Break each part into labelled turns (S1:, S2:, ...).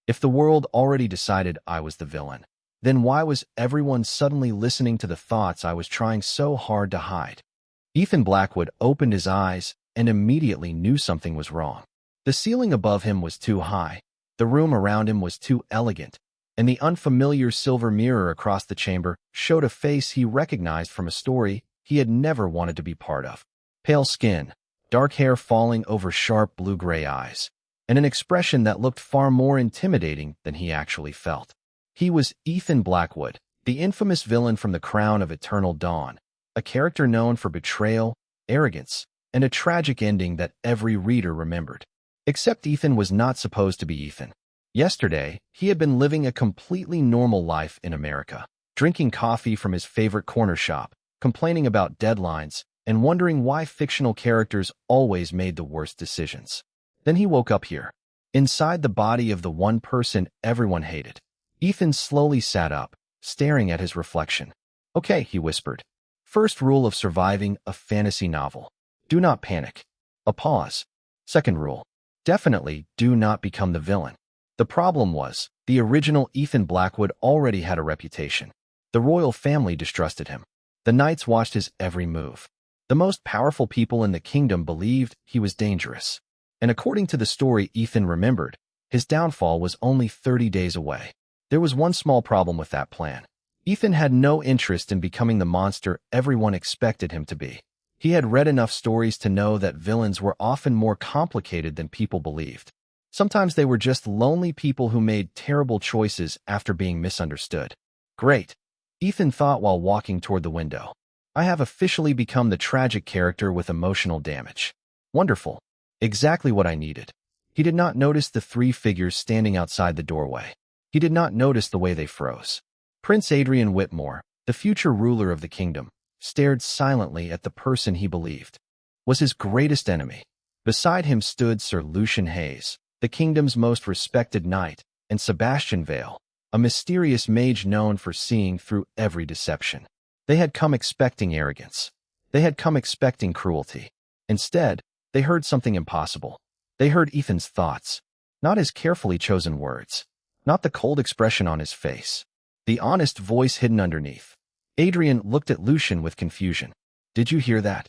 S1: If the world already decided I was the villain, then why was everyone suddenly listening to the thoughts I was trying so hard to hide? Ethan Blackwood opened his eyes and immediately knew something was wrong. The ceiling above him was too high, the room around him was too elegant, and the unfamiliar silver mirror across the chamber showed a face he recognized from a story he had never wanted to be part of. Pale skin, dark hair falling over sharp blue-gray eyes, and an expression that looked far more intimidating than he actually felt. He was Ethan Blackwood, the infamous villain from The Crown of Eternal Dawn, a character known for betrayal, arrogance, and a tragic ending that every reader remembered. Except Ethan was not supposed to be Ethan. Yesterday, he had been living a completely normal life in America, drinking coffee from his favorite corner shop, complaining about deadlines, and wondering why fictional characters always made the worst decisions. Then he woke up here, inside the body of the one person everyone hated. Ethan slowly sat up, staring at his reflection. "Okay," he whispered. "First rule of surviving a fantasy novel. Do not panic." A pause. Second rule. Definitely do not become the villain. The problem was, the original Ethan Blackwood already had a reputation. The royal family distrusted him. The knights watched his every move. The most powerful people in the kingdom believed he was dangerous. And according to the story Ethan remembered, his downfall was only 30 days away. There was one small problem with that plan. Ethan had no interest in becoming the monster everyone expected him to be. He had read enough stories to know that villains were often more complicated than people believed. Sometimes they were just lonely people who made terrible choices after being misunderstood. Great, Ethan thought while walking toward the window. I have officially become the tragic character with emotional damage. Wonderful. Exactly what I needed. He did not notice the three figures standing outside the doorway. He did not notice the way they froze. Prince Adrian Whitmore, the future ruler of the kingdom, stared silently at the person he believed was his greatest enemy. Beside him stood Sir Lucian Hayes, the kingdom's most respected knight, and Sebastian Vale, a mysterious mage known for seeing through every deception. They had come expecting arrogance. They had come expecting cruelty. Instead, they heard something impossible. They heard Ethan's thoughts, not his carefully chosen words, not the cold expression on his face, the honest voice hidden underneath. Adrian looked at Lucian with confusion. "Did you hear that?"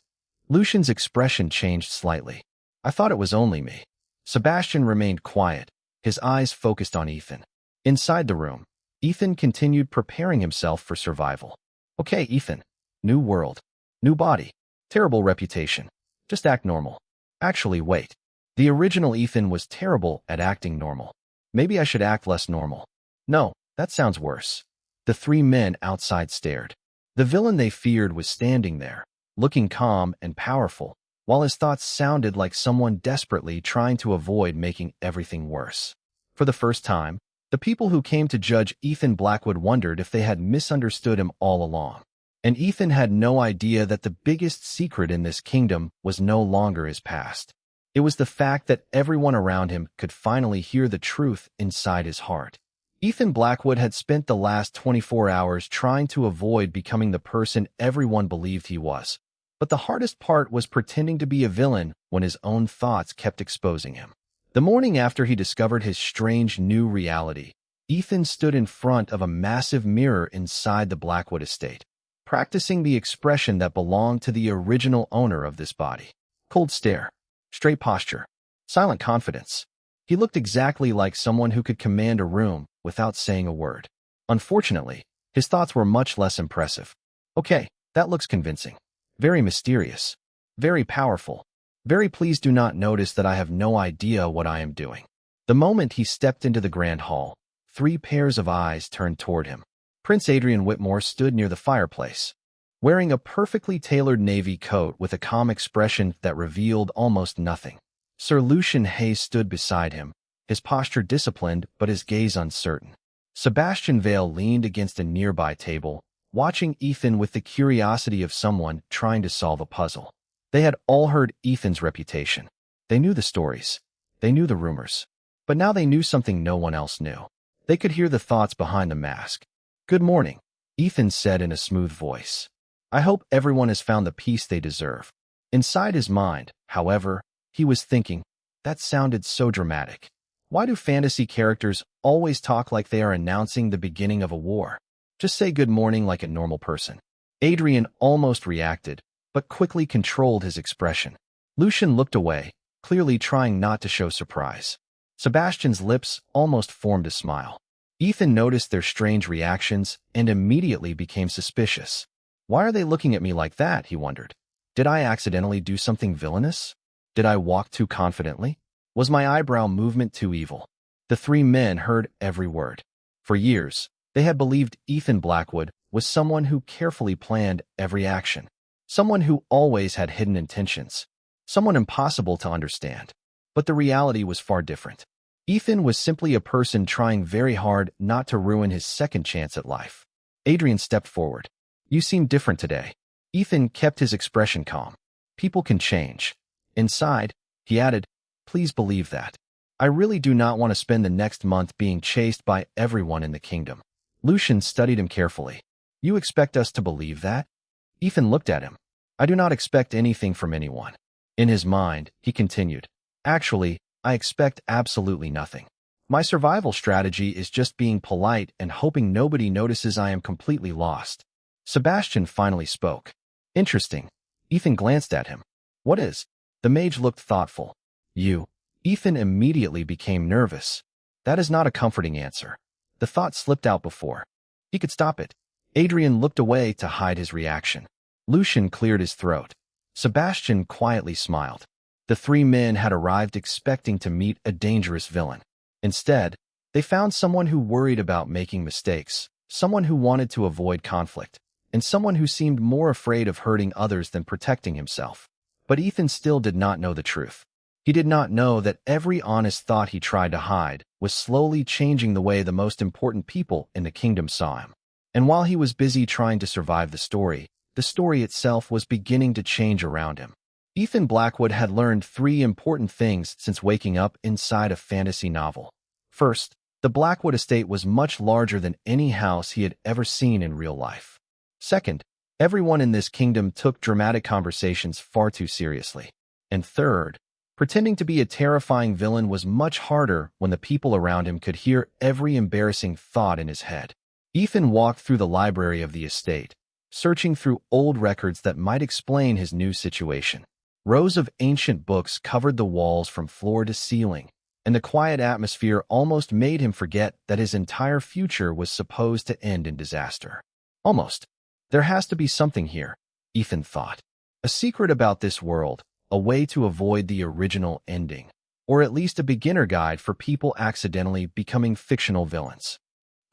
S1: Lucian's expression changed slightly. "I thought it was only me." Sebastian remained quiet, his eyes focused on Ethan. Inside the room, Ethan continued preparing himself for survival. "Okay, Ethan. New world. New body. Terrible reputation. Just act normal." Actually, wait. The original Ethan was terrible at acting normal. Maybe I should act less normal. No, that sounds worse. The three men outside stared. The villain they feared was standing there, looking calm and powerful, while his thoughts sounded like someone desperately trying to avoid making everything worse. For the first time, the people who came to judge Ethan Blackwood wondered if they had misunderstood him all along. And Ethan had no idea that the biggest secret in this kingdom was no longer his past. It was the fact that everyone around him could finally hear the truth inside his heart. Ethan Blackwood had spent the last 24 hours trying to avoid becoming the person everyone believed he was. But the hardest part was pretending to be a villain when his own thoughts kept exposing him. The morning after he discovered his strange new reality, Ethan stood in front of a massive mirror inside the Blackwood estate, practicing the expression that belonged to the original owner of this body. Cold stare, straight posture, silent confidence. He looked exactly like someone who could command a room without saying a word. Unfortunately, his thoughts were much less impressive. "Okay, that looks convincing. Very mysterious. Very powerful. Very please do not notice that I have no idea what I am doing." The moment he stepped into the grand hall, three pairs of eyes turned toward him. Prince Adrian Whitmore stood near the fireplace, wearing a perfectly tailored navy coat with a calm expression that revealed almost nothing. Sir Lucian Hayes stood beside him, his posture disciplined but his gaze uncertain. Sebastian Vale leaned against a nearby table, watching Ethan with the curiosity of someone trying to solve a puzzle. They had all heard Ethan's reputation. They knew the stories. They knew the rumors. But now they knew something no one else knew. They could hear the thoughts behind the mask. "Good morning," Ethan said in a smooth voice. "I hope everyone has found the peace they deserve." Inside his mind, however, he was thinking, that sounded so dramatic. Why do fantasy characters always talk like they are announcing the beginning of a war. Just say good morning like a normal person. Adrian almost reacted, but quickly controlled his expression. Lucian looked away, clearly trying not to show surprise. Sebastian's lips almost formed a smile. Ethan noticed their strange reactions and immediately became suspicious. Why are they looking at me like that, he wondered. Did I accidentally do something villainous? Did I walk too confidently? Was my eyebrow movement too evil? The three men heard every word. For years, they had believed Ethan Blackwood was someone who carefully planned every action, someone who always had hidden intentions, someone impossible to understand. But the reality was far different. Ethan was simply a person trying very hard not to ruin his second chance at life. Adrian stepped forward. You seem different today. Ethan kept his expression calm. People can change. Inside, he added, please believe that. I really do not want to spend the next month being chased by everyone in the kingdom. Lucian studied him carefully. You expect us to believe that? Ethan looked at him. I do not expect anything from anyone. In his mind, he continued, actually, I expect absolutely nothing. My survival strategy is just being polite and hoping nobody notices I am completely lost. Sebastian finally spoke. Interesting. Ethan glanced at him. What is? The mage looked thoughtful. You. Ethan immediately became nervous. That is not a comforting answer. The thought slipped out before he could stop it. Adrian looked away to hide his reaction. Lucian cleared his throat. Sebastian quietly smiled. The three men had arrived expecting to meet a dangerous villain. Instead, they found someone who worried about making mistakes, someone who wanted to avoid conflict, and someone who seemed more afraid of hurting others than protecting himself. But Ethan still did not know the truth. He did not know that every honest thought he tried to hide was slowly changing the way the most important people in the kingdom saw him. And while he was busy trying to survive the story itself was beginning to change around him. Ethan Blackwood had learned three important things since waking up inside a fantasy novel. First, the Blackwood estate was much larger than any house he had ever seen in real life. Second, everyone in this kingdom took dramatic conversations far too seriously. And third, pretending to be a terrifying villain was much harder when the people around him could hear every embarrassing thought in his head. Ethan walked through the library of the estate, searching through old records that might explain his new situation. Rows of ancient books covered the walls from floor to ceiling, and the quiet atmosphere almost made him forget that his entire future was supposed to end in disaster. Almost. There has to be something here, Ethan thought. A secret about this world, a way to avoid the original ending, or at least a beginner guide for people accidentally becoming fictional villains.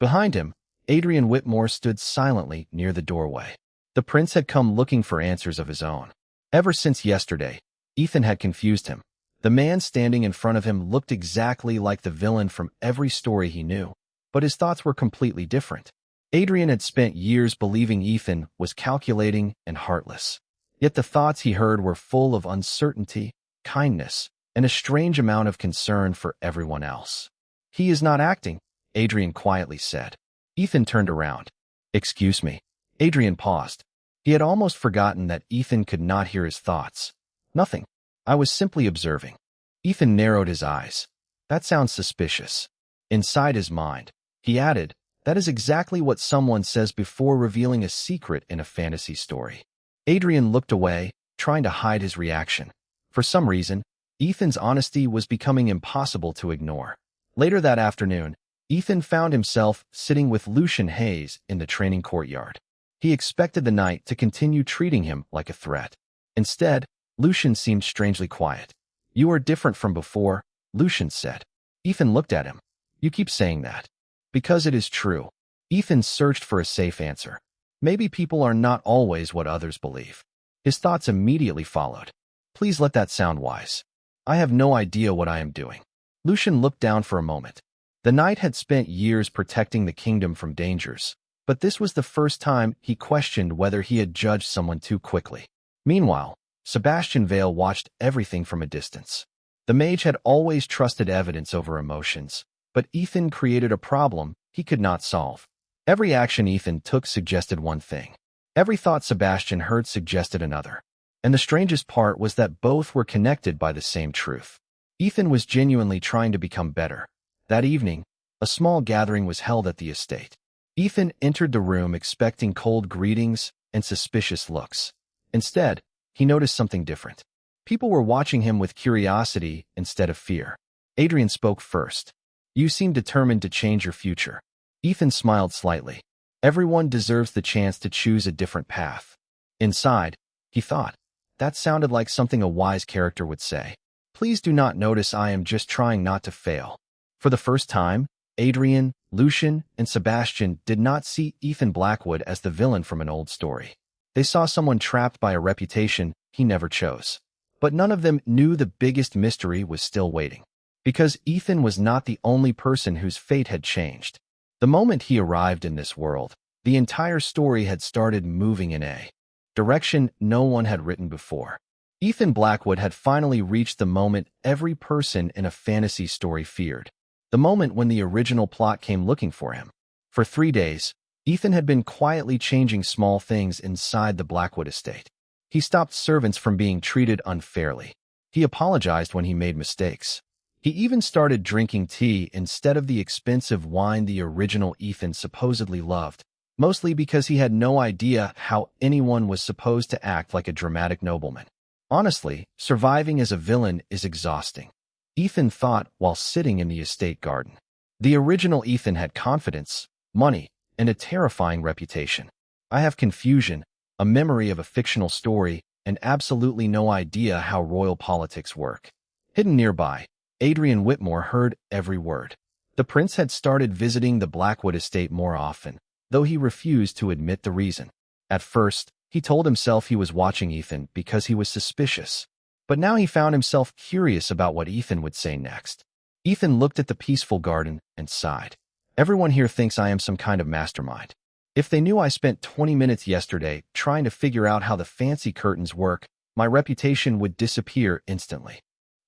S1: Behind him, Adrian Whitmore stood silently near the doorway. The prince had come looking for answers of his own. Ever since yesterday, Ethan had confused him. The man standing in front of him looked exactly like the villain from every story he knew, but his thoughts were completely different. Adrian had spent years believing Ethan was calculating and heartless. Yet the thoughts he heard were full of uncertainty, kindness, and a strange amount of concern for everyone else. He is not acting, Adrian quietly said. Ethan turned around. Excuse me. Adrian paused. He had almost forgotten that Ethan could not hear his thoughts. Nothing. I was simply observing. Ethan narrowed his eyes. That sounds suspicious. Inside his mind, he added, that is exactly what someone says before revealing a secret in a fantasy story. Adrian looked away, trying to hide his reaction. For some reason, Ethan's honesty was becoming impossible to ignore. Later that afternoon, Ethan found himself sitting with Lucian Hayes in the training courtyard. He expected the knight to continue treating him like a threat. Instead, Lucian seemed strangely quiet. You are different from before, Lucian said. Ethan looked at him. You keep saying that. Because it is true. Ethan searched for a safe answer. Maybe people are not always what others believe. His thoughts immediately followed. Please let that sound wise. I have no idea what I am doing. Lucian looked down for a moment. The knight had spent years protecting the kingdom from dangers, but this was the first time he questioned whether he had judged someone too quickly. Meanwhile, Sebastian Vale watched everything from a distance. The mage had always trusted evidence over emotions, but Ethan created a problem he could not solve. Every action Ethan took suggested one thing. Every thought Sebastian heard suggested another. And the strangest part was that both were connected by the same truth. Ethan was genuinely trying to become better. That evening, A small gathering was held at the estate. Ethan entered the room expecting cold greetings and suspicious looks. Instead, he noticed something different. People were watching him with curiosity instead of fear. Adrian spoke first. "You seem determined to change your future." Ethan smiled slightly. Everyone deserves the chance to choose a different path. Inside, he thought, that sounded like something a wise character would say. "Please do not notice I am just trying not to fail." For the first time, Adrian, Lucian, and Sebastian did not see Ethan Blackwood as the villain from an old story. They saw someone trapped by a reputation he never chose. But none of them knew the biggest mystery was still waiting. Because Ethan was not the only person whose fate had changed. The moment he arrived in this world, the entire story had started moving in a direction no one had written before. Ethan Blackwood had finally reached the moment every person in a fantasy story feared. The moment when the original plot came looking for him. For 3 days, Ethan had been quietly changing small things inside the Blackwood estate. He stopped servants from being treated unfairly. He apologized when he made mistakes. He even started drinking tea instead of the expensive wine the original Ethan supposedly loved, mostly because he had no idea how anyone was supposed to act like a dramatic nobleman. Honestly, surviving as a villain is exhausting, Ethan thought while sitting in the estate garden. The original Ethan had confidence, money, and a terrifying reputation. I have confusion, a memory of a fictional story, and absolutely no idea how royal politics work. Hidden nearby, Adrian Whitmore heard every word. The prince had started visiting the Blackwood estate more often, though he refused to admit the reason. At first, he told himself he was watching Ethan because he was suspicious. But now he found himself curious about what Ethan would say next. Ethan looked at the peaceful garden and sighed. "Everyone here thinks I am some kind of mastermind. If they knew I spent 20 minutes yesterday trying to figure out how the fancy curtains work, my reputation would disappear instantly."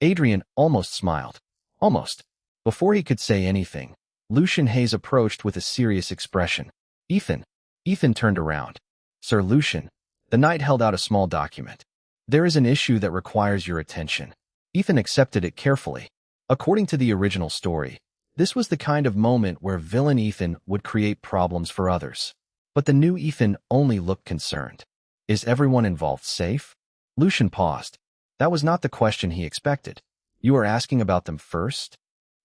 S1: Adrian almost smiled. Almost. Before he could say anything, Lucian Hayes approached with a serious expression. "Ethan." Ethan turned around. "Sir Lucian." The knight held out a small document. "There is an issue that requires your attention." Ethan accepted it carefully. According to the original story, this was the kind of moment where villain Ethan would create problems for others. But the new Ethan only looked concerned. "Is everyone involved safe?" Lucian paused. That was not the question he expected. "You are asking about them first?"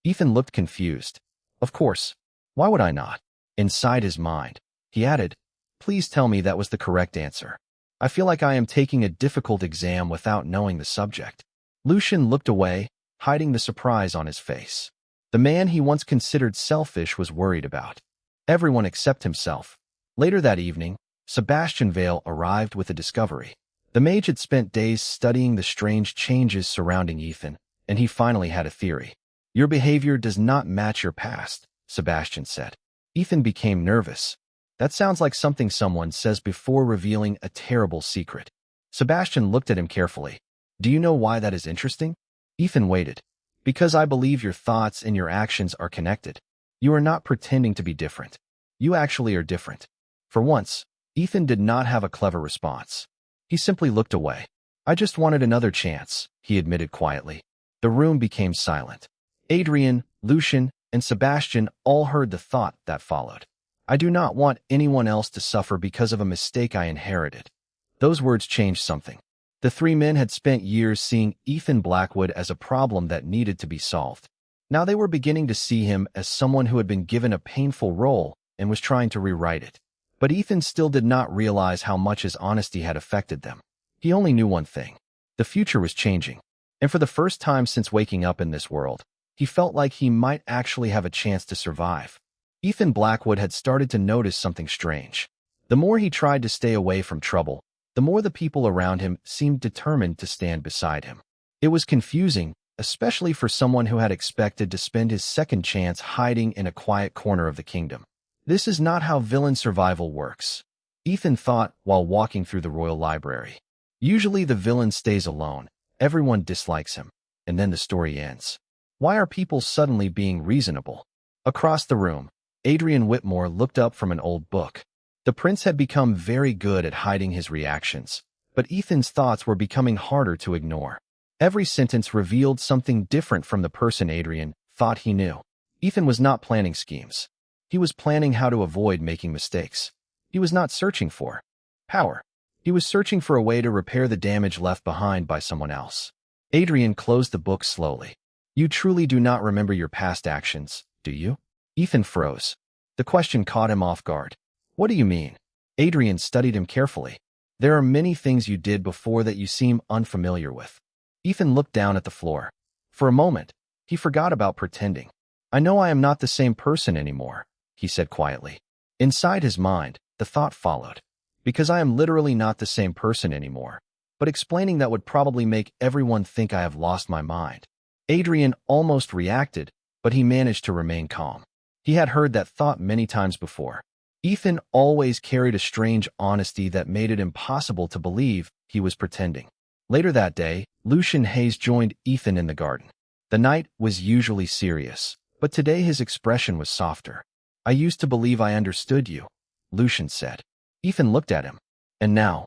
S1: Ethan looked confused. "Of course. Why would I not?" Inside his mind, he added, "Please tell me that was the correct answer. I feel like I am taking a difficult exam without knowing the subject." Lucian looked away, hiding the surprise on his face. The man he once considered selfish was worried about everyone except himself. Later that evening, Sebastian Vale arrived with a discovery. The mage had spent days studying the strange changes surrounding Ethan, and he finally had a theory. "Your behavior does not match your past," Sebastian said. Ethan became nervous. That sounds like something someone says before revealing a terrible secret. Sebastian looked at him carefully. "Do you know why that is interesting?" Ethan waited. "Because I believe your thoughts and your actions are connected. You are not pretending to be different. You actually are different." For once, Ethan did not have a clever response. He simply looked away. "I just wanted another chance," he admitted quietly. The room became silent. Adrian, Lucian, and Sebastian all heard the thought that followed. "I do not want anyone else to suffer because of a mistake I inherited." Those words changed something. The 3 men had spent years seeing Ethan Blackwood as a problem that needed to be solved. Now they were beginning to see him as someone who had been given a painful role and was trying to rewrite it. But Ethan still did not realize how much his honesty had affected them. He only knew one thing. The future was changing. And for the first time since waking up in this world, he felt like he might actually have a chance to survive. Ethan Blackwood had started to notice something strange. The more he tried to stay away from trouble, the more the people around him seemed determined to stand beside him. It was confusing, especially for someone who had expected to spend his second chance hiding in a quiet corner of the kingdom. This is not how villain survival works, Ethan thought while walking through the royal library. Usually the villain stays alone, everyone dislikes him, and then the story ends. Why are people suddenly being reasonable? Across the room, Adrian Whitmore looked up from an old book. The prince had become very good at hiding his reactions, but Ethan's thoughts were becoming harder to ignore. Every sentence revealed something different from the person Adrian thought he knew. Ethan was not planning schemes. He was planning how to avoid making mistakes. He was not searching for power. He was searching for a way to repair the damage left behind by someone else. Adrian closed the book slowly. You truly do not remember your past actions, do you? Ethan froze. The question caught him off guard. What do you mean? Adrian studied him carefully. There are many things you did before that you seem unfamiliar with. Ethan looked down at the floor. For a moment, he forgot about pretending. I know I am not the same person anymore, he said quietly. Inside his mind, the thought followed. Because I am literally not the same person anymore. But explaining that would probably make everyone think I have lost my mind. Adrian almost reacted, but he managed to remain calm. He had heard that thought many times before. Ethan always carried a strange honesty that made it impossible to believe he was pretending. Later that day, Lucian Hayes joined Ethan in the garden. The night was usually serious, but today his expression was softer. I used to believe I understood you, Lucian said. Ethan looked at him. And now?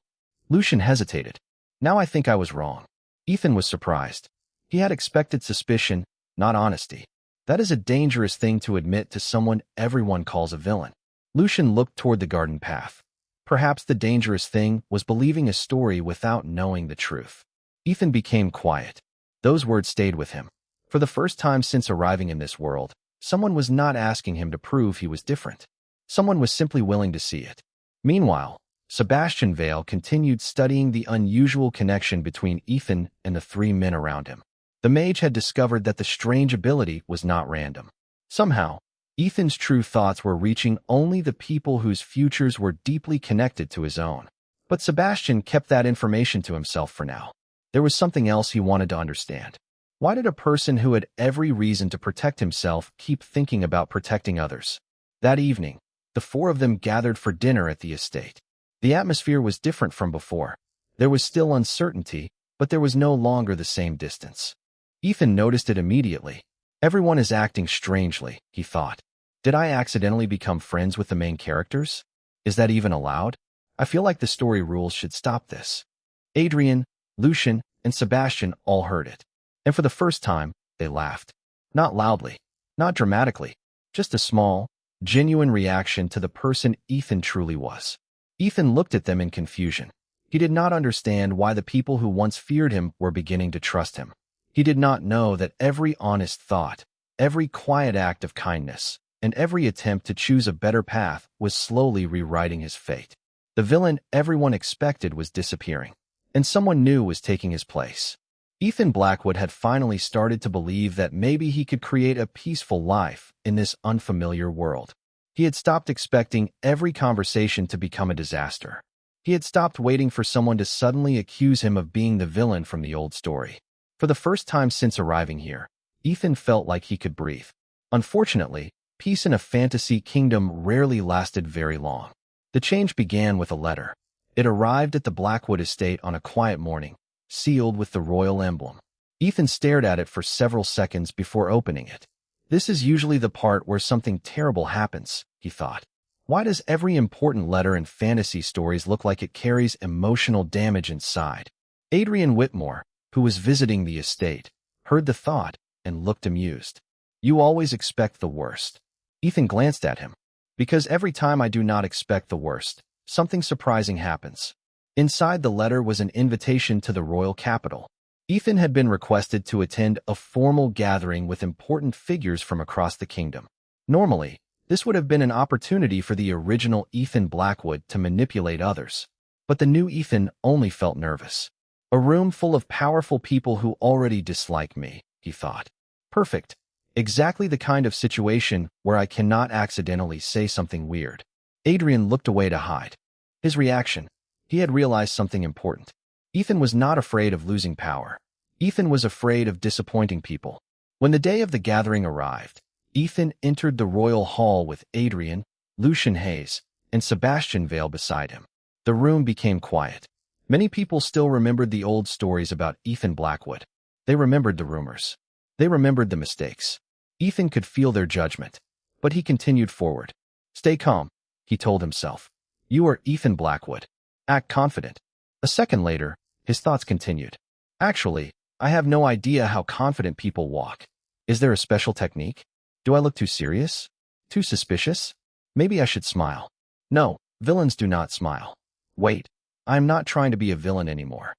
S1: Lucian hesitated. Now I think I was wrong. Ethan was surprised. He had expected suspicion, not honesty. That is a dangerous thing to admit to someone everyone calls a villain. Lucian looked toward the garden path. Perhaps the dangerous thing was believing a story without knowing the truth. Ethan became quiet. Those words stayed with him. For the first time since arriving in this world, someone was not asking him to prove he was different. Someone was simply willing to see it. Meanwhile, Sebastian Vale continued studying the unusual connection between Ethan and the three men around him. The mage had discovered that the strange ability was not random. Somehow, Ethan's true thoughts were reaching only the people whose futures were deeply connected to his own. But Sebastian kept that information to himself for now. There was something else he wanted to understand. Why did a person who had every reason to protect himself keep thinking about protecting others? That evening, the four of them gathered for dinner at the estate. The atmosphere was different from before. There was still uncertainty, but there was no longer the same distance. Ethan noticed it immediately. Everyone is acting strangely, he thought. Did I accidentally become friends with the main characters? Is that even allowed? I feel like the story rules should stop this. Adrian, Lucian, and Sebastian all heard it. And for the first time, they laughed. Not loudly, not dramatically, just a small, genuine reaction to the person Ethan truly was. Ethan looked at them in confusion. He did not understand why the people who once feared him were beginning to trust him. He did not know that every honest thought, every quiet act of kindness, and every attempt to choose a better path was slowly rewriting his fate. The villain everyone expected was disappearing, and someone new was taking his place. Ethan Blackwood had finally started to believe that maybe he could create a peaceful life in this unfamiliar world. He had stopped expecting every conversation to become a disaster. He had stopped waiting for someone to suddenly accuse him of being the villain from the old story. For the first time since arriving here, Ethan felt like he could breathe. Unfortunately, peace in a fantasy kingdom rarely lasted very long. The change began with a letter. It arrived at the Blackwood estate on a quiet morning, sealed with the royal emblem. Ethan stared at it for several seconds before opening it. This is usually the part where something terrible happens, he thought. Why does every important letter in fantasy stories look like it carries emotional damage inside? Adrian Whitmore, who was visiting the estate, heard the thought and looked amused. You always expect the worst. Ethan glanced at him. Because every time I do not expect the worst, something surprising happens. Inside the letter was an invitation to the royal capital. Ethan had been requested to attend a formal gathering with important figures from across the kingdom. Normally, this would have been an opportunity for the original Ethan Blackwood to manipulate others. But the new Ethan only felt nervous. A room full of powerful people who already dislike me, he thought. Perfect. Exactly the kind of situation where I cannot accidentally say something weird. Adrian looked away to hide. His reaction. He had realized something important. Ethan was not afraid of losing power. Ethan was afraid of disappointing people. When the day of the gathering arrived, Ethan entered the royal hall with Adrian, Lucian Hayes, and Sebastian Vale beside him. The room became quiet. Many people still remembered the old stories about Ethan Blackwood. They remembered the rumors. They remembered the mistakes. Ethan could feel their judgment, but he continued forward. Stay calm, he told himself. You are Ethan Blackwood. Act confident. A second later, his thoughts continued. Actually, I have no idea how confident people walk. Is there a special technique? Do I look too serious? Too suspicious? Maybe I should smile. No, villains do not smile. Wait, I am not trying to be a villain anymore.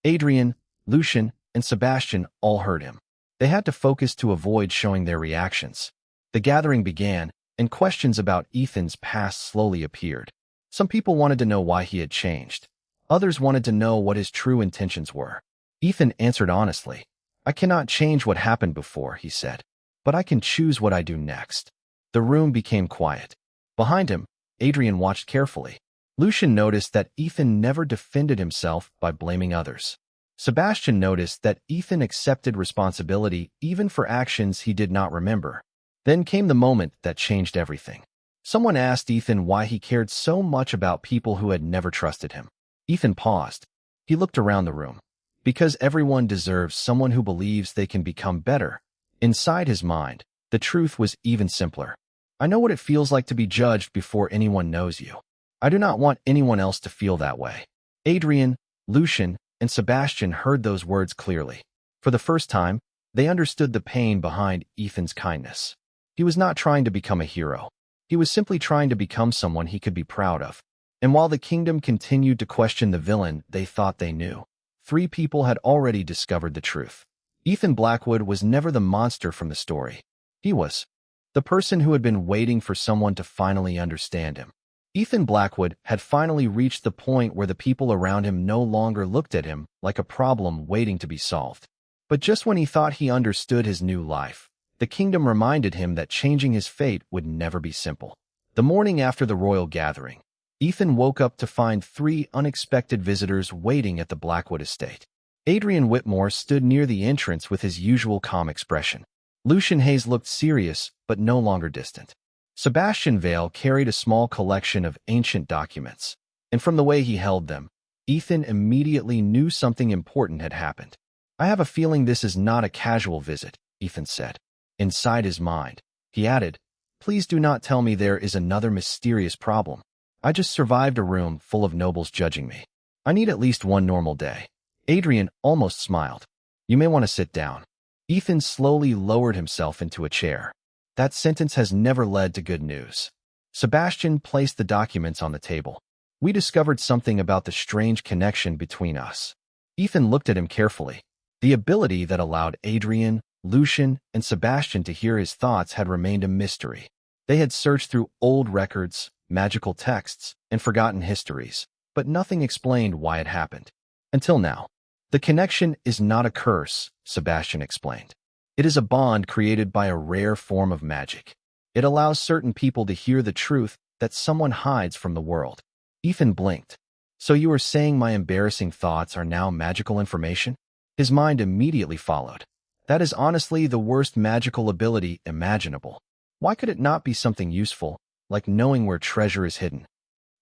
S1: Adrian, Lucian, and Sebastian all heard him. They had to focus to avoid showing their reactions. The gathering began, and questions about Ethan's past slowly appeared. Some people wanted to know why he had changed. Others wanted to know what his true intentions were. Ethan answered honestly. I cannot change what happened before, he said, but I can choose what I do next. The room became quiet. Behind him, Adrian watched carefully. Lucian noticed that Ethan never defended himself by blaming others. Sebastian noticed that Ethan accepted responsibility even for actions he did not remember. Then came the moment that changed everything. Someone asked Ethan why he cared so much about people who had never trusted him. Ethan paused. He looked around the room. Because everyone deserves someone who believes they can become better. Inside his mind, the truth was even simpler. I know what it feels like to be judged before anyone knows you. I do not want anyone else to feel that way. Adrian, Lucian, and Sebastian heard those words clearly. For the first time, they understood the pain behind Ethan's kindness. He was not trying to become a hero. He was simply trying to become someone he could be proud of. And while the kingdom continued to question the villain they thought they knew, 3 people had already discovered the truth. Ethan Blackwood was never the monster from the story. He was the person who had been waiting for someone to finally understand him. Ethan Blackwood had finally reached the point where the people around him no longer looked at him like a problem waiting to be solved. But just when he thought he understood his new life, the kingdom reminded him that changing his fate would never be simple. The morning after the royal gathering, Ethan woke up to find 3 unexpected visitors waiting at the Blackwood estate. Adrian Whitmore stood near the entrance with his usual calm expression. Lucian Hayes looked serious, but no longer distant. Sebastian Vale carried a small collection of ancient documents, and from the way he held them, Ethan immediately knew something important had happened. I have a feeling this is not a casual visit, Ethan said. Inside his mind, he added, please do not tell me there is another mysterious problem. I just survived a room full of nobles judging me. I need at least one normal day. Adrian almost smiled. You may want to sit down. Ethan slowly lowered himself into a chair. That sentence has never led to good news. Sebastian placed the documents on the table. We discovered something about the strange connection between us. Ethan looked at him carefully. The ability that allowed Adrian, Lucian, and Sebastian to hear his thoughts had remained a mystery. They had searched through old records, magical texts, and forgotten histories, but nothing explained why it happened. Until now. The connection is not a curse, Sebastian explained. It is a bond created by a rare form of magic. It allows certain people to hear the truth that someone hides from the world. Ethan blinked. So you are saying my embarrassing thoughts are now magical information? His mind immediately followed. That is honestly the worst magical ability imaginable. Why could it not be something useful, like knowing where treasure is hidden?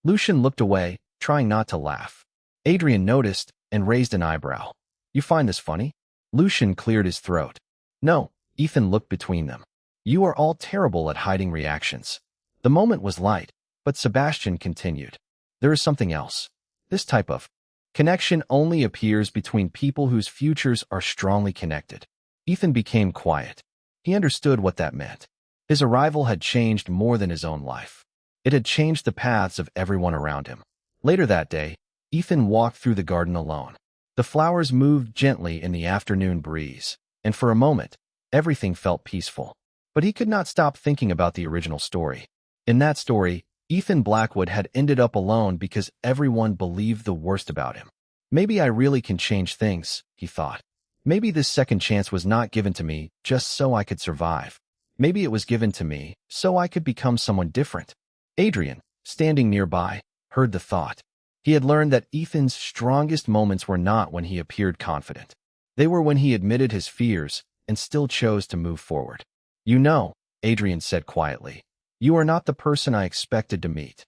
S1: Lucian looked away, trying not to laugh. Adrian noticed and raised an eyebrow. You find this funny? Lucian cleared his throat. No, Ethan looked between them. You are all terrible at hiding reactions. The moment was light, but Sebastian continued. There is something else. This type of connection only appears between people whose futures are strongly connected. Ethan became quiet. He understood what that meant. His arrival had changed more than his own life. It had changed the paths of everyone around him. Later that day, Ethan walked through the garden alone. The flowers moved gently in the afternoon breeze, and for a moment, everything felt peaceful. But he could not stop thinking about the original story. In that story, Ethan Blackwood had ended up alone because everyone believed the worst about him. Maybe I really can change things, he thought. Maybe this second chance was not given to me just so I could survive. Maybe it was given to me so I could become someone different. Adrian, standing nearby, heard the thought. He had learned that Ethan's strongest moments were not when he appeared confident. They were when he admitted his fears and still chose to move forward. You know, Adrian said quietly, you are not the person I expected to meet.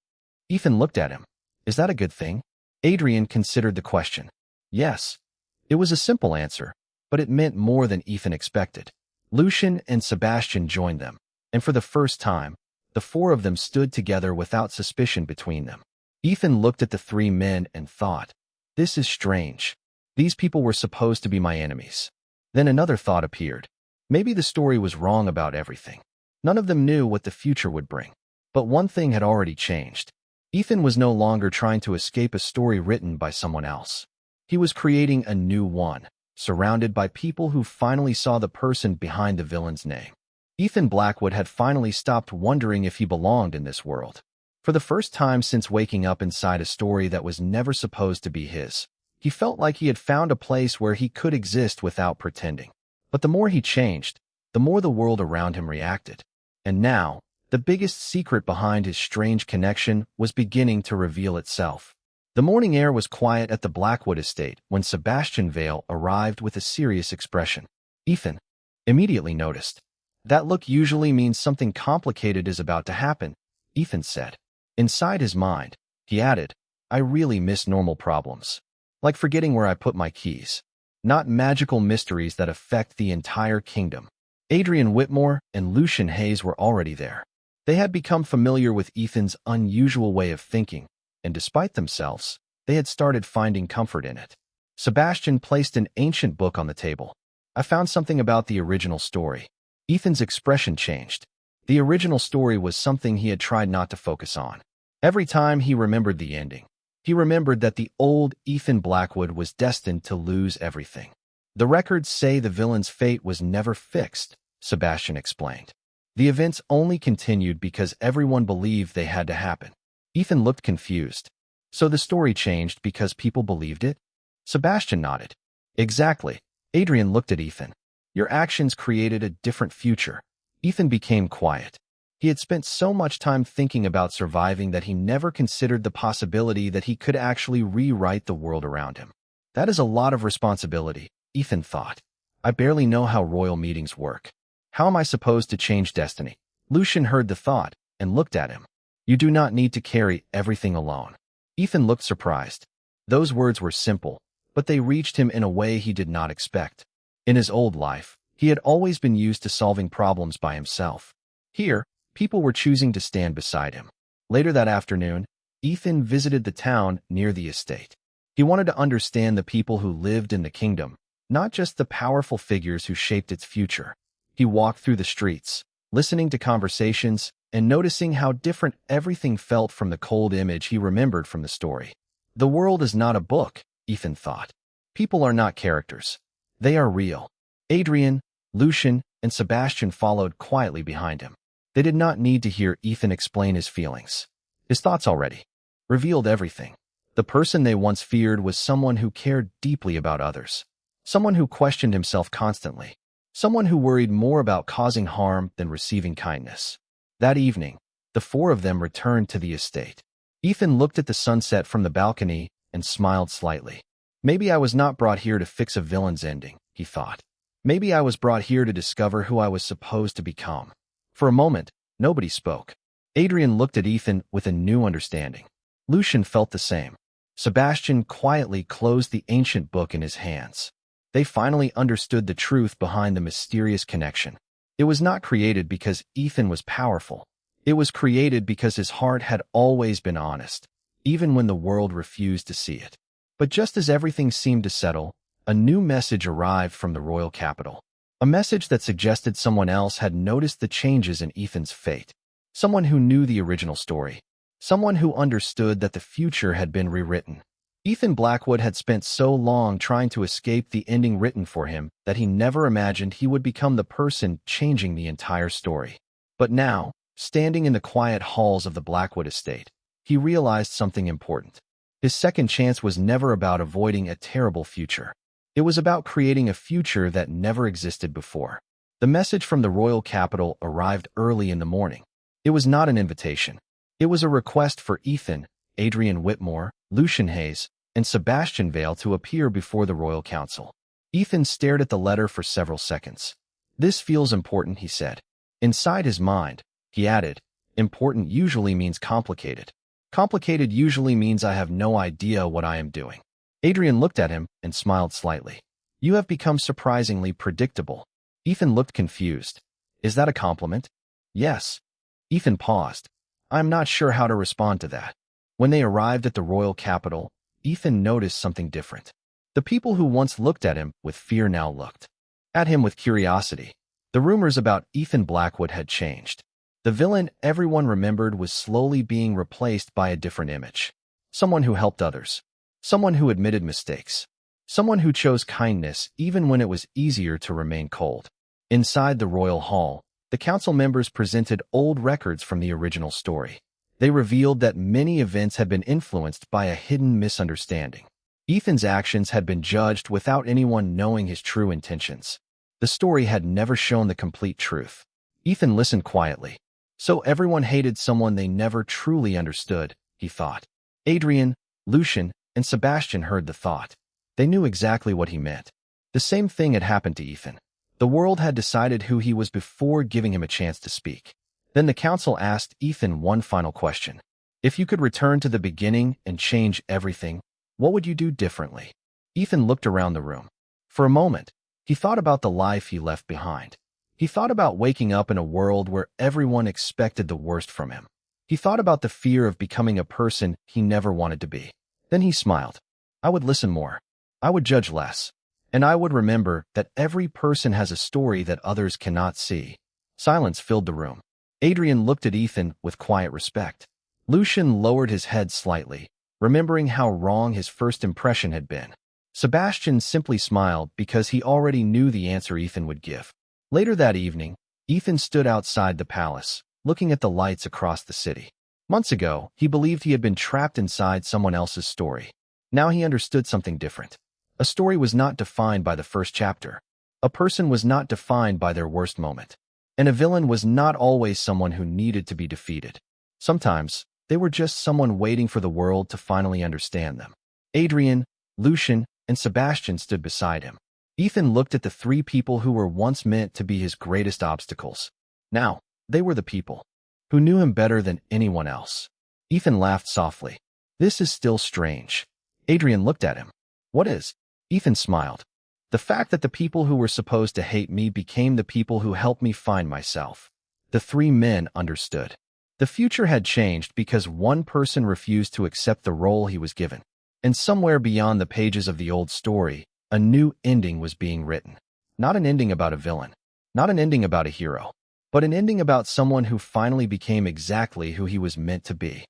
S1: Ethan looked at him. Is that a good thing? Adrian considered the question. Yes. It was a simple answer, but it meant more than Ethan expected. Lucian and Sebastian joined them, and for the first time, the 4 of them stood together without suspicion between them. Ethan looked at the 3 men and thought, this is strange. These people were supposed to be my enemies. Then another thought appeared. Maybe the story was wrong about everything. None of them knew what the future would bring. But one thing had already changed. Ethan was no longer trying to escape a story written by someone else. He was creating a new one, surrounded by people who finally saw the person behind the villain's name. Ethan Blackwood had finally stopped wondering if he belonged in this world. For the first time since waking up inside a story that was never supposed to be his, he felt like he had found a place where he could exist without pretending. But the more he changed, the more the world around him reacted. And now, the biggest secret behind his strange connection was beginning to reveal itself. The morning air was quiet at the Blackwood estate when Sebastian Vale arrived with a serious expression. Ethan immediately noticed. That look usually means something complicated is about to happen, Ethan said. Inside his mind, he added, I really miss normal problems. Like forgetting where I put my keys. Not magical mysteries that affect the entire kingdom. Adrian Whitmore and Lucian Hayes were already there. They had become familiar with Ethan's unusual way of thinking, and despite themselves, they had started finding comfort in it. Sebastian placed an ancient book on the table. I found something about the original story. Ethan's expression changed. The original story was something he had tried not to focus on. Every time he remembered the ending, he remembered that the old Ethan Blackwood was destined to lose everything. The records say the villain's fate was never fixed, Sebastian explained. The events only continued because everyone believed they had to happen. Ethan looked confused. So the story changed because people believed it? Sebastian nodded. Exactly. Adrian looked at Ethan. Your actions created a different future. Ethan became quiet. He had spent so much time thinking about surviving that he never considered the possibility that he could actually rewrite the world around him. That is a lot of responsibility, Ethan thought. I barely know how royal meetings work. How am I supposed to change destiny? Lucian heard the thought and looked at him. You do not need to carry everything alone. Ethan looked surprised. Those words were simple, but they reached him in a way he did not expect. In his old life, he had always been used to solving problems by himself. Here, people were choosing to stand beside him. Later that afternoon, Ethan visited the town near the estate. He wanted to understand the people who lived in the kingdom, not just the powerful figures who shaped its future. He walked through the streets, listening to conversations and noticing how different everything felt from the cold image he remembered from the story. The world is not a book, Ethan thought. People are not characters. They are real. Adrian, Lucian, and Sebastian followed quietly behind him. They did not need to hear Ethan explain his feelings. His thoughts already revealed everything. The person they once feared was someone who cared deeply about others. Someone who questioned himself constantly. Someone who worried more about causing harm than receiving kindness. That evening, the four of them returned to the estate. Ethan looked at the sunset from the balcony and smiled slightly. Maybe I was not brought here to fix a villain's ending, he thought. Maybe I was brought here to discover who I was supposed to become. For a moment, nobody spoke. Adrian looked at Ethan with a new understanding. Lucian felt the same. Sebastian quietly closed the ancient book in his hands. They finally understood the truth behind the mysterious connection. It was not created because Ethan was powerful. It was created because his heart had always been honest, even when the world refused to see it. But just as everything seemed to settle, a new message arrived from the royal capital. A message that suggested someone else had noticed the changes in Ethan's fate. Someone who knew the original story. Someone who understood that the future had been rewritten. Ethan Blackwood had spent so long trying to escape the ending written for him that he never imagined he would become the person changing the entire story. But now, standing in the quiet halls of the Blackwood estate, he realized something important. His second chance was never about avoiding a terrible future. It was about creating a future that never existed before. The message from the royal capital arrived early in the morning. It was not an invitation. It was a request for Ethan, Adrian Whitmore, Lucian Hayes, and Sebastian Vale to appear before the royal council. Ethan stared at the letter for several seconds. This feels important, he said. Inside his mind, he added, important usually means complicated. Complicated usually means I have no idea what I am doing. Adrian looked at him and smiled slightly. You have become surprisingly predictable. Ethan looked confused. Is that a compliment? Yes. Ethan paused. I am not sure how to respond to that. When they arrived at the royal capital, Ethan noticed something different. The people who once looked at him with fear now looked at him with curiosity. The rumors about Ethan Blackwood had changed. The villain everyone remembered was slowly being replaced by a different image. Someone who helped others. Someone who admitted mistakes. Someone who chose kindness even when it was easier to remain cold. Inside the royal hall, the council members presented old records from the original story. They revealed that many events had been influenced by a hidden misunderstanding. Ethan's actions had been judged without anyone knowing his true intentions. The story had never shown the complete truth. Ethan listened quietly. So everyone hated someone they never truly understood, he thought. Adrian, Lucian, and Sebastian heard the thought. They knew exactly what he meant. The same thing had happened to Ethan. The world had decided who he was before giving him a chance to speak. Then the council asked Ethan one final question. If you could return to the beginning and change everything, what would you do differently? Ethan looked around the room. For a moment, he thought about the life he left behind. He thought about waking up in a world where everyone expected the worst from him. He thought about the fear of becoming a person he never wanted to be. Then he smiled. I would listen more. I would judge less. And I would remember that every person has a story that others cannot see. Silence filled the room. Adrian looked at Ethan with quiet respect. Lucian lowered his head slightly, remembering how wrong his first impression had been. Sebastian simply smiled because he already knew the answer Ethan would give. Later that evening, Ethan stood outside the palace, looking at the lights across the city. Months ago, he believed he had been trapped inside someone else's story. Now he understood something different. A story was not defined by the first chapter. A person was not defined by their worst moment. And a villain was not always someone who needed to be defeated. Sometimes, they were just someone waiting for the world to finally understand them. Adrian, Lucian, and Sebastian stood beside him. Ethan looked at the three people who were once meant to be his greatest obstacles. Now, they were the people who knew him better than anyone else. Ethan laughed softly. This is still strange. Adrian looked at him. What is? Ethan smiled. The fact that the people who were supposed to hate me became the people who helped me find myself. The three men understood. The future had changed because one person refused to accept the role he was given. And somewhere beyond the pages of the old story, a new ending was being written. Not an ending about a villain. Not an ending about a hero. But an ending about someone who finally became exactly who he was meant to be.